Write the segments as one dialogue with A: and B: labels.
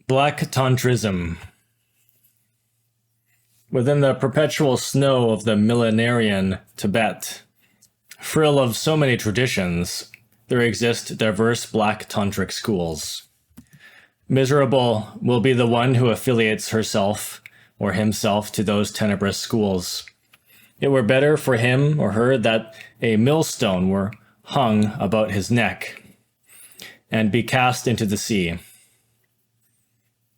A: Black Tantrism. Within the perpetual snow of the millenarian Tibet, frill of so many traditions, there exist diverse black tantric schools. Miserable will be the one who affiliates herself or himself to those tenebrous schools. It were better for him or her that a millstone were hung about his neck and be cast into the sea.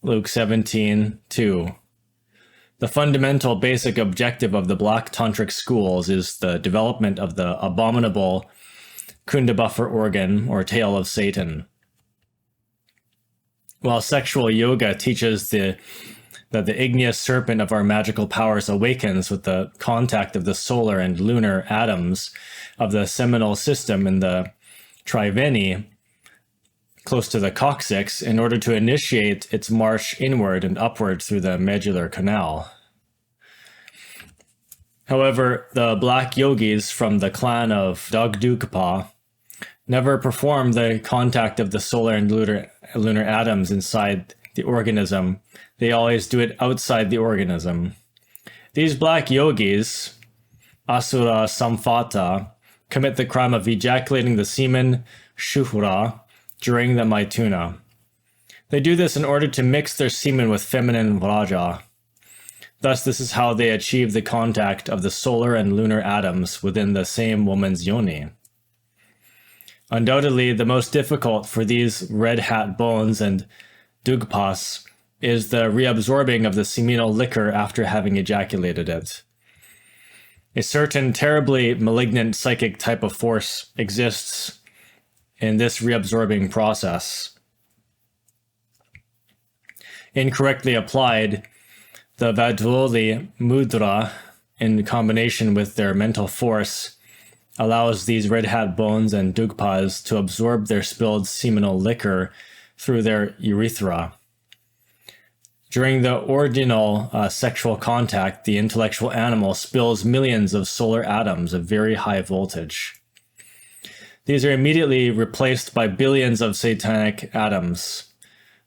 A: Luke 17:2. The fundamental basic objective of the Black Tantric schools is the development of the abominable Kundabuffer organ or tail of Satan. While sexual yoga teaches that the igneous serpent of our magical powers awakens with the contact of the solar and lunar atoms of the seminal system in the triveni, close to the coccyx, in order to initiate its march inward and upward through the medullary canal. However, the black yogis from the clan of Dagdugpa never perform the contact of the solar and lunar atoms inside the organism. They always do it outside the organism. These black yogis, Asura Samphata, commit the crime of ejaculating the semen Shuhura during the Maituna. They do this in order to mix their semen with feminine Vraja. Thus, this is how they achieve the contact of the solar and lunar atoms within the same woman's yoni. Undoubtedly, the most difficult for these red hat bones and dugpas is the reabsorbing of the seminal liquor after having ejaculated it. A certain terribly malignant psychic type of force exists in this reabsorbing process. Incorrectly applied, the Vadvoli mudra, in combination with their mental force, allows these red hat bones and dugpas to absorb their spilled seminal liquor through their urethra. During the ordinal sexual contact, the intellectual animal spills millions of solar atoms of very high voltage. These are immediately replaced by billions of satanic atoms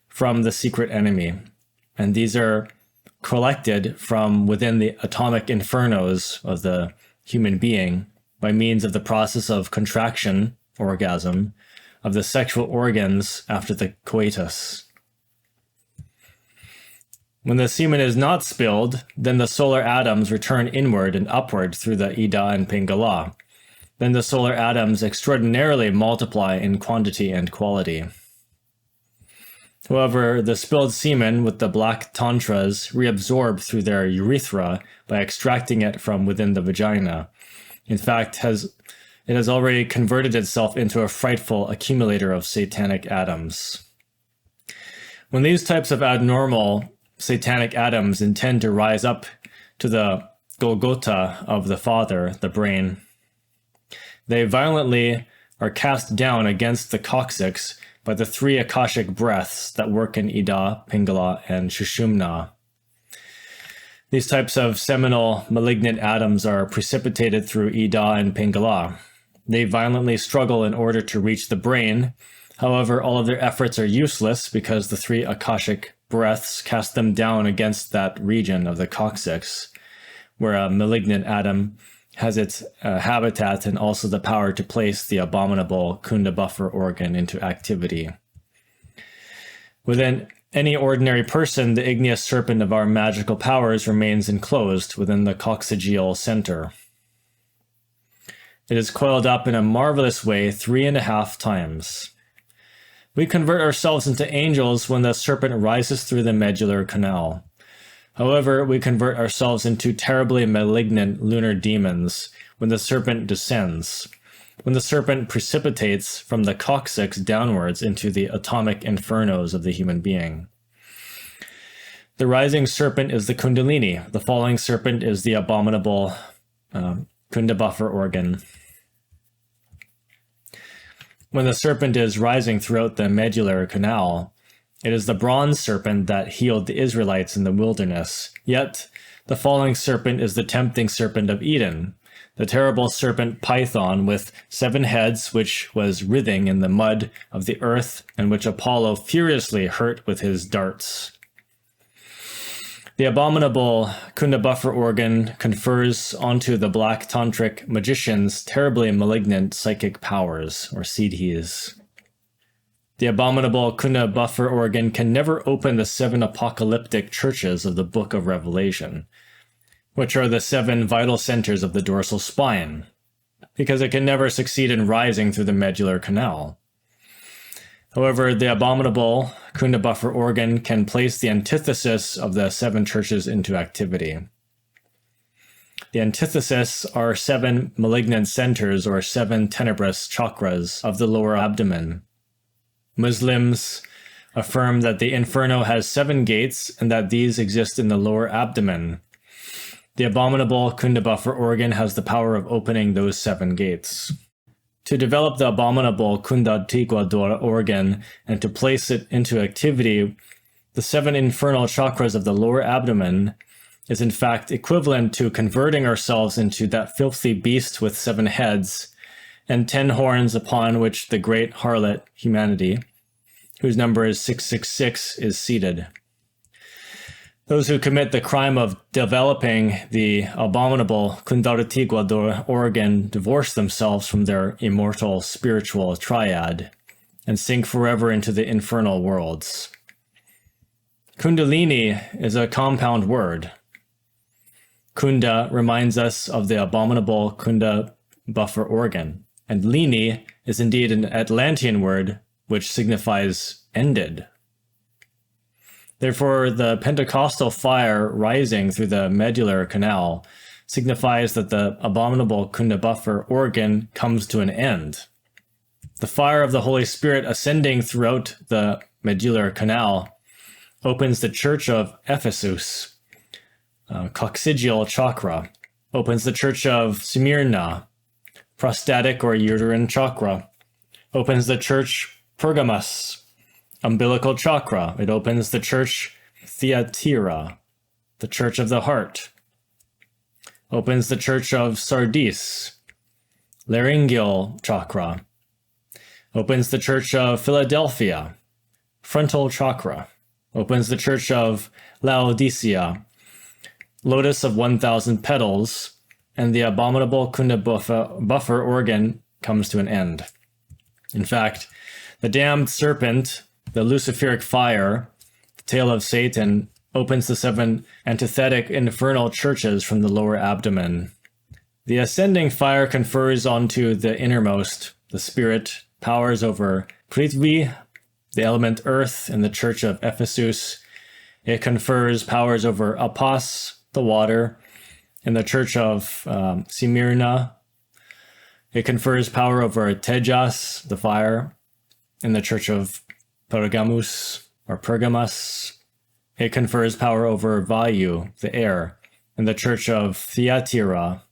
A: from the secret enemy, and these are collected from within the atomic infernos of the human being by means of the process of contraction, orgasm, of the sexual organs after the coitus. When the semen is not spilled, then the solar atoms return inward and upward through the Ida and Pingala. Then the solar atoms extraordinarily multiply in quantity and quality. However, the spilled semen with the black tantras reabsorb through their urethra by extracting it from within the vagina. In fact, it has already converted itself into a frightful accumulator of satanic atoms. When these types of abnormal satanic atoms intend to rise up to the Golgotha of the father, the brain, they violently are cast down against the coccyx by the three Akashic breaths that work in Ida, Pingala, and Shushumna. These types of seminal malignant atoms are precipitated through Ida and Pingala. They violently struggle in order to reach the brain. However, all of their efforts are useless because the three Akashic breaths cast them down against that region of the coccyx, where a malignant atom has its habitat and also the power to place the abominable Kundabuffer organ into activity. Within any ordinary person, the igneous serpent of our magical powers remains enclosed within the coccygeal center. It is coiled up in a marvelous way 3.5 times. We convert ourselves into angels when the serpent rises through the medullary canal. However, we convert ourselves into terribly malignant lunar demons when the serpent descends, when the serpent precipitates from the coccyx downwards into the atomic infernos of the human being. The rising serpent is the Kundalini. The falling serpent is the abominable Kundabuffer organ. When the serpent is rising throughout the medullary canal, it is the bronze serpent that healed the Israelites in the wilderness. Yet, the falling serpent is the tempting serpent of Eden the terrible serpent Python with 7 heads, which was writhing in the mud of the earth, and which Apollo furiously hurt with his darts. The abominable Kunda buffer organ confers onto the black tantric magicians terribly malignant psychic powers, or siddhis. The abominable Kunda buffer organ can never open the 7 apocalyptic churches of the Book of Revelation, which are the 7 vital centers of the dorsal spine, because it can never succeed in rising through the medullary canal. However, the abominable Kunda buffer organ can place the antithesis of the 7 churches into activity. The antithesis are 7 malignant centers, or 7 tenebrous chakras of the lower abdomen. Muslims affirm that the inferno has 7 gates and that these exist in the lower abdomen. The abominable Kunda buffer organ has the power of opening those 7 gates. To develop the abominable Kunda Tiguador organ and to place it into activity, the 7 infernal chakras of the lower abdomen is in fact equivalent to converting ourselves into that filthy beast with 7 heads and 10 horns upon which the great harlot humanity, whose number is 666, is seated. Those who commit the crime of developing the abominable Kundaratiguador organ divorce themselves from their immortal spiritual triad and sink forever into the infernal worlds. Kundalini is a compound word. Kunda reminds us of the abominable Kunda buffer organ, and lini is indeed an Atlantean word which signifies ended. Therefore, the Pentecostal fire rising through the medullary canal signifies that the abominable Kunda buffer organ comes to an end. The fire of the Holy Spirit ascending throughout the medullary canal opens the church of Ephesus, coccygeal chakra, opens the church of Smyrna, prostatic or uterine chakra, opens the church Pergamos, umbilical chakra. It opens the church Thyatira, the church of the heart. Opens the church of Sardis, laryngeal chakra. Opens the church of Philadelphia, frontal chakra. Opens the church of Laodicea, lotus of 1,000 petals, and the abominable Kunda buffer organ comes to an end. In fact, the damned serpent, the Luciferic fire, the tail of Satan, opens the 7 antithetic infernal churches from the lower abdomen. The ascending fire confers onto the innermost, the spirit, powers over Prithvi, the element earth, in the church of Ephesus. It confers powers over Apas, the water, in the church of Smyrna. It confers power over Tejas, the fire, in the church of Pergamus or Pergamus. It confers power over Vayu, the air, in the church of Thyatira.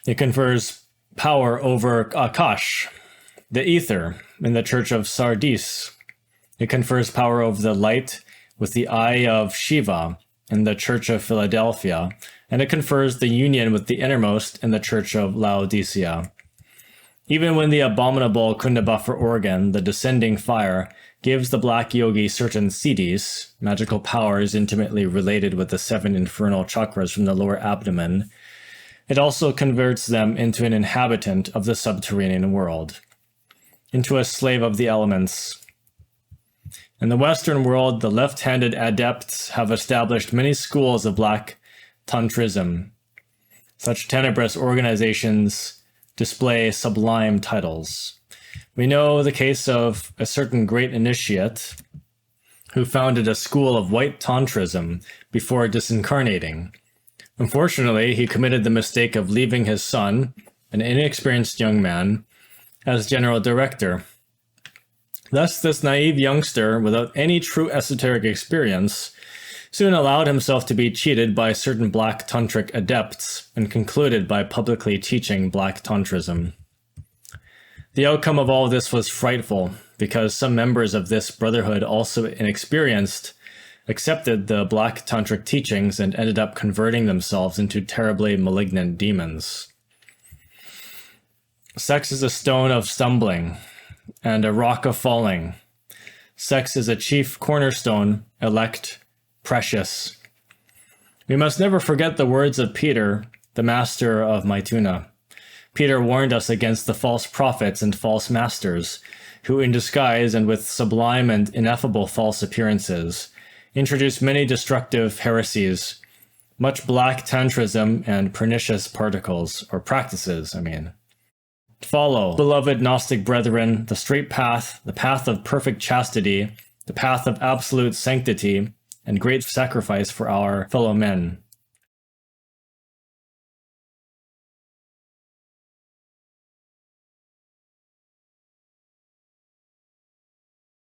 A: It confers power over Akash, the ether, in the church of Sardis. It confers power over the light with the eye of Shiva, in the church of Philadelphia. And it confers the union with the innermost in the church of Laodicea. Even when the abominable Kunda buffer organ, the descending fire, gives the black yogi certain siddhis, magical powers intimately related with the 7 infernal chakras from the lower abdomen, it also converts them into an inhabitant of the subterranean world, into a slave of the elements. In the Western world, the left-handed adepts have established many schools of black Tantrism. Such tenebrous organizations display sublime titles. We know the case of a certain great initiate who founded a school of white Tantrism before disincarnating. Unfortunately, he committed the mistake of leaving his son, an inexperienced young man, as general director. Thus, this naive youngster, without any true esoteric experience, soon allowed himself to be cheated by certain black tantric adepts and concluded by publicly teaching black tantrism. The outcome of all this was frightful, because some members of this brotherhood, also inexperienced, accepted the black tantric teachings and ended up converting themselves into terribly malignant demons. Sex is a stone of stumbling and a rock of falling. Sex is a chief cornerstone, elect, precious. We must never forget the words of Peter, the master of Maituna. Peter warned us against the false prophets and false masters, who in disguise and with sublime and ineffable false appearances, introduce many destructive heresies, much black tantrism and pernicious particles, or practices, Follow, beloved Gnostic brethren, the straight path, the path of perfect chastity, the path of absolute sanctity, and great sacrifice for our fellow men.